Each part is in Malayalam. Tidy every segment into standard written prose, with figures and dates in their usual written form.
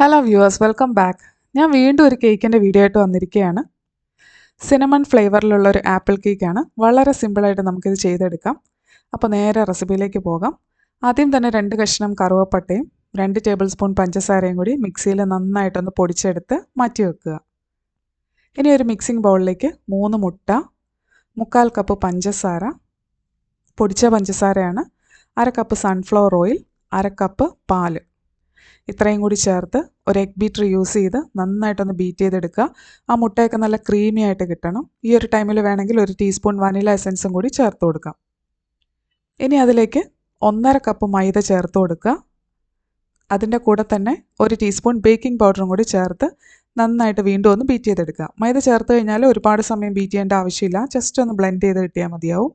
Hello viewers, welcome back. ഞാൻ വീണ്ടും ഒരു കേക്കിൻ്റെ വീഡിയോ ആയിട്ട് വന്നിരിക്കുകയാണ്. സിനമൺ ഫ്ലേവറിലുള്ള ഒരു ആപ്പിൾ കേക്കാണ്. വളരെ സിമ്പിളായിട്ട് നമുക്കിത് ചെയ്തെടുക്കാം. അപ്പോൾ നേരെ റെസിപ്പിയിലേക്ക് പോകാം. ആദ്യം തന്നെ 2 കഷ്ണം കറുവപ്പട്ടയും 2 ടേബിൾ സ്പൂൺ പഞ്ചസാരയും കൂടി മിക്സിയിൽ നന്നായിട്ടൊന്ന് പൊടിച്ചെടുത്ത് മാറ്റി വെക്കുക. ഇനി ഒരു മിക്സിംഗ് ബൗളിലേക്ക് 3 മുട്ട, 1/4 കപ്പ് പഞ്ചസാര, പൊടിച്ച പഞ്ചസാരയാണ്, 1/2 കപ്പ് സൺഫ്ലവർ ഓയിൽ, 1/2 കപ്പ് പാൽ, ഇത്രയും കൂടി ചേർത്ത് ഒരു എഗ് ബീറ്റർ യൂസ് ചെയ്ത് നന്നായിട്ടൊന്ന് ബീറ്റ് ചെയ്തെടുക്കുക. ആ മുട്ടയൊക്കെ നല്ല ക്രീമി ആയിട്ട് കിട്ടണം. ഈ ഒരു ടൈമിൽ വേണമെങ്കിൽ ഒരു ടീസ്പൂൺ വനില എസൻസും കൂടി ചേർത്ത് കൊടുക്കാം. ഇനി അതിലേക്ക് 1/2 കപ്പ് മൈദ ചേർത്ത് കൊടുക്കുക. അതിൻ്റെ കൂടെ തന്നെ ഒരു ടീസ്പൂൺ ബേക്കിംഗ് പൗഡറും കൂടി ചേർത്ത് നന്നായിട്ട് വീണ്ടും ഒന്ന് ബീറ്റ് ചെയ്തെടുക്കുക. മൈദ ചേർത്ത് കഴിഞ്ഞാൽ ഒരുപാട് സമയം ബീറ്റ് ചെയ്യേണ്ട ആവശ്യമില്ല, ജസ്റ്റ് ഒന്ന് ബ്ലെൻഡ് ചെയ്ത് കിട്ടിയാൽ മതിയാവും.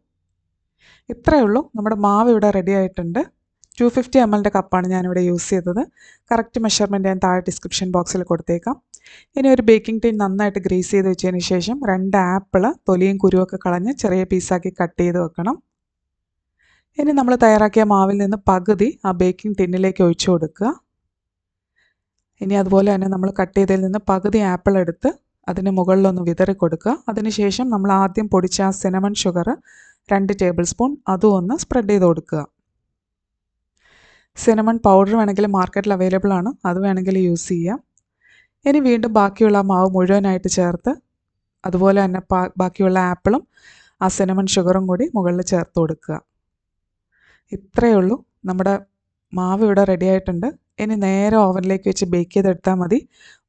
ഇത്രയേ ഉള്ളൂ. നമ്മുടെ മാവ് ഇവിടെ റെഡി ആയിട്ടുണ്ട്. 250 ml കപ്പാണ് ഞാനിവിടെ യൂസ് ചെയ്തത്. കറക്റ്റ് മെഷർമെൻറ്റ് ഞാൻ താഴെ ഡിസ്ക്രിപ്ഷൻ ബോക്സിൽ കൊടുത്തേക്കാം. ഇനി ഒരു ബേക്കിംഗ് ടിൻ നന്നായിട്ട് ഗ്രീസ് ചെയ്ത് വെച്ചതിന് ശേഷം 2 ആപ്പിൾ തൊലിയും കുരുവൊക്കെ കളഞ്ഞ് ചെറിയ പീസാക്കി കട്ട് ചെയ്ത് വെക്കണം. ഇനി നമ്മൾ തയ്യാറാക്കിയ മാവിൽ നിന്ന് പകുതി ആ ബേക്കിംഗ് ടിന്നിലേക്ക് ഒഴിച്ചു കൊടുക്കുക. ഇനി അതുപോലെ തന്നെ നമ്മൾ കട്ട് ചെയ്തതിൽ നിന്ന് പകുതി ആപ്പിൾ എടുത്ത് അതിന് മുകളിലൊന്ന് വിതറി കൊടുക്കുക. അതിനുശേഷം നമ്മൾ ആദ്യം പൊടിച്ച ആ സിനമൺ ഷുഗർ 2 ടേബിൾ സ്പൂൺ അതും ഒന്ന് സ്പ്രെഡ് ചെയ്ത് കൊടുക്കുക. സിനമൺ പൗഡർ വേണമെങ്കിൽ മാർക്കറ്റിൽ അവൈലബിൾ ആണ്, അത് വേണമെങ്കിൽ യൂസ് ചെയ്യാം. ഇനി വീണ്ടും ബാക്കിയുള്ള മാവ് മുഴുവനായിട്ട് ചേർത്ത് അതുപോലെ തന്നെ ബാക്കിയുള്ള ആപ്പിളും ആ സിനമൺ ഷുഗറും കൂടി മുകളിൽ ചേർത്ത് കൊടുക്കുക. ഇത്രയേ ഉള്ളൂ. നമ്മുടെ മാവ് ഇവിടെ റെഡി ആയിട്ടുണ്ട്. ഇനി നേരെ ഓവനിലേക്ക് വെച്ച് ബേക്ക് ചെയ്തെടുത്താൽ മതി.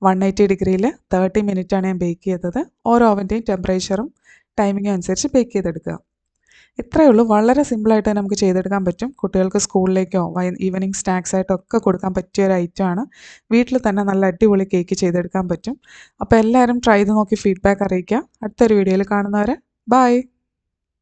180 ഡിഗ്രിയിൽ 30 മിനിറ്റാണ് ഞാൻ ബേക്ക് ചെയ്തത്. ഓരോ ഓവൻ്റെയും ടെമ്പറേച്ചറും ടൈമിങ്ങും അനുസരിച്ച് ബേക്ക് ചെയ്തെടുക്കുക. ഇത്രയേ ഉള്ളൂ. വളരെ സിമ്പിളായിട്ട് നമുക്ക് ചെയ്തെടുക്കാൻ പറ്റും. കുട്ടികൾക്ക് സ്കൂളിലേക്കോ ഈവനിങ് സ്നാക്സ് ആയിട്ടൊക്കെ കൊടുക്കാൻ പറ്റിയ ഒരു ഐറ്റമാണ്. വീട്ടിൽ തന്നെ നല്ല അടിപൊളി കേക്ക് ചെയ്തെടുക്കാൻ പറ്റും. അപ്പോൾ എല്ലാവരും ട്രൈ ചെയ്ത് നോക്കി ഫീഡ്ബാക്ക് അറിയിക്കുക. അടുത്തൊരു വീഡിയോയിൽ കാണുന്നവരെ ബൈ.